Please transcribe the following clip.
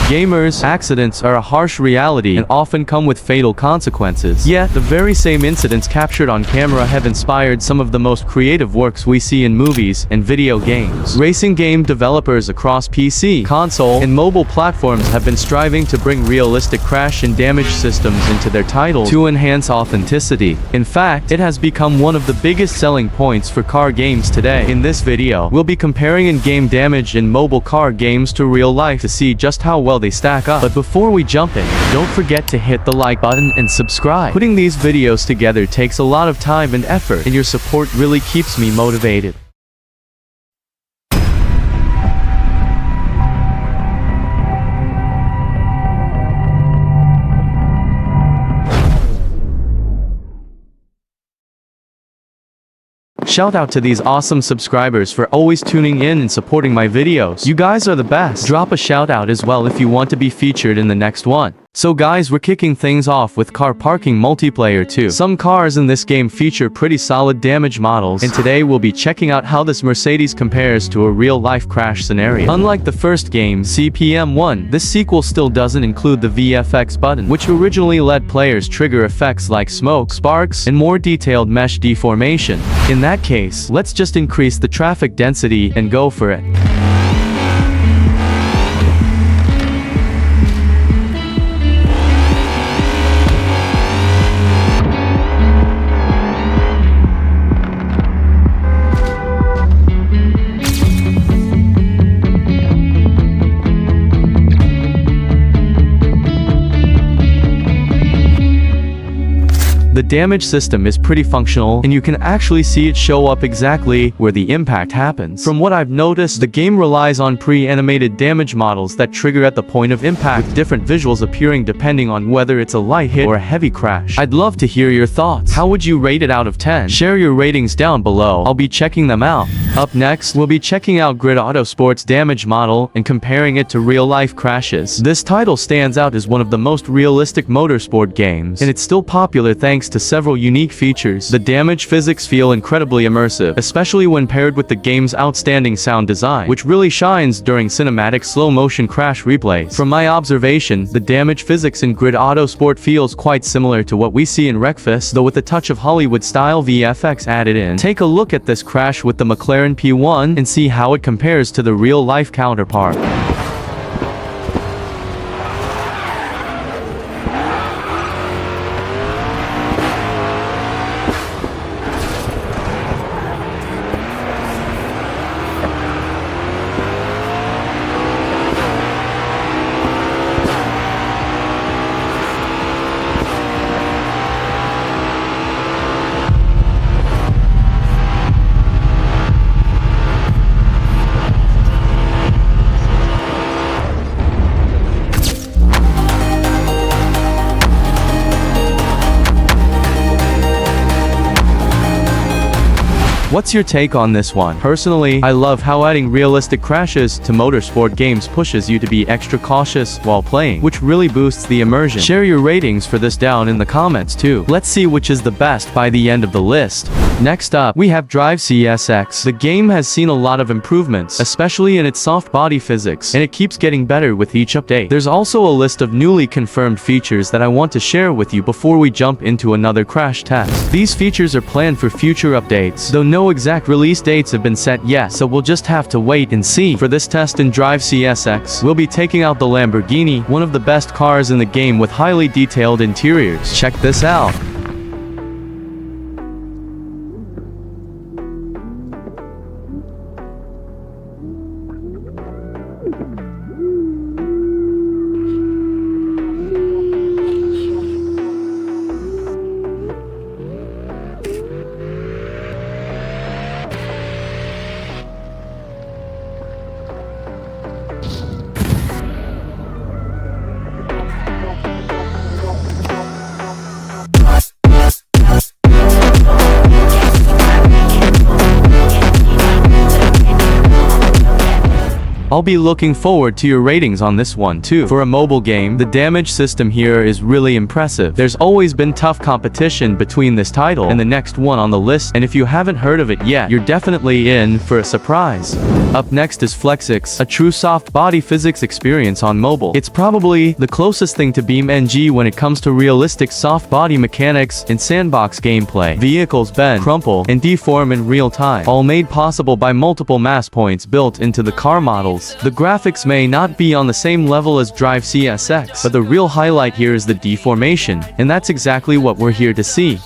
gamers, accidents are a harsh reality and often come with fatal consequences. Yet, the very same incidents captured on camera have inspired some of the most creative works we see in movies and video games. Racing game developers across PC, console, and mobile platforms have been striving to bring realistic crash and damage systems into their titles to enhance authenticity. In fact, it has become one of the biggest selling points for car games today. In this video, we'll be comparing in-game damage in mobile car games to real life to see just how well they stack up. But before we jump in, don't forget to hit the like button and subscribe. Putting these videos together takes a lot of time and effort, and your support really keeps me motivated. Shout out to these awesome subscribers for always tuning in and supporting my videos. You guys are the best. Drop a shout out as well if you want to be featured in the next one. So guys, we're kicking things off with car parking multiplayer 2. Some cars in this game feature pretty solid damage models, and today we'll be checking out how this Mercedes compares to a real-life crash scenario. Unlike the first game, CPM1, this sequel still doesn't include the VFX button, which originally let players trigger effects like smoke, sparks, and more detailed mesh deformation. In that case, let's just increase the traffic density and go for it. The damage system is pretty functional, and you can actually see it show up exactly where the impact happens. From what I've noticed, the game relies on pre-animated damage models that trigger at the point of impact, with different visuals appearing depending on whether it's a light hit or a heavy crash. I'd love to hear your thoughts. How would you rate it out of 10? Share your ratings down below. I'll be checking them out. Up next, we'll be checking out Grid Autosport's damage model and comparing it to real-life crashes. This title stands out as one of the most realistic motorsport games, and it's still popular thanks to several unique features. The damage physics feel incredibly immersive, especially when paired with the game's outstanding sound design, which really shines during cinematic slow-motion crash replays. From my observation, the damage physics in Grid Autosport feels quite similar to what we see in Wreckfest, though with a touch of Hollywood-style VFX added in. Take a look at this crash with the McLaren P1 and see how it compares to the real-life counterpart. What's your take on this one? Personally, I love how adding realistic crashes to motorsport games pushes you to be extra cautious while playing, which really boosts the immersion. Share your ratings for this down in the comments too. Let's see which is the best by the end of the list. Next up, we have Drive CSX. The game has seen a lot of improvements, especially in its soft body physics, and it keeps getting better with each update. There's also a list of newly confirmed features that I want to share with you before we jump into another crash test. These features are planned for future updates, though no exact release dates have been set yet, so we'll just have to wait and see. For this test in Drive CSX, we'll be taking out the Lamborghini, one of the best cars in the game with highly detailed interiors. Check this out. I'll be looking forward to your ratings on this one too. For a mobile game, the damage system here is really impressive. There's always been tough competition between this title and the next one on the list, and if you haven't heard of it yet, you're definitely in for a surprise. Up next is Flexics, a true soft body physics experience on mobile. It's probably the closest thing to BeamNG when it comes to realistic soft body mechanics and sandbox gameplay. Vehicles bend, crumple, and deform in real time, all made possible by multiple mass points built into the car models. The graphics may not be on the same level as Drive CSX, but the real highlight here is the deformation, and that's exactly what we're here to see.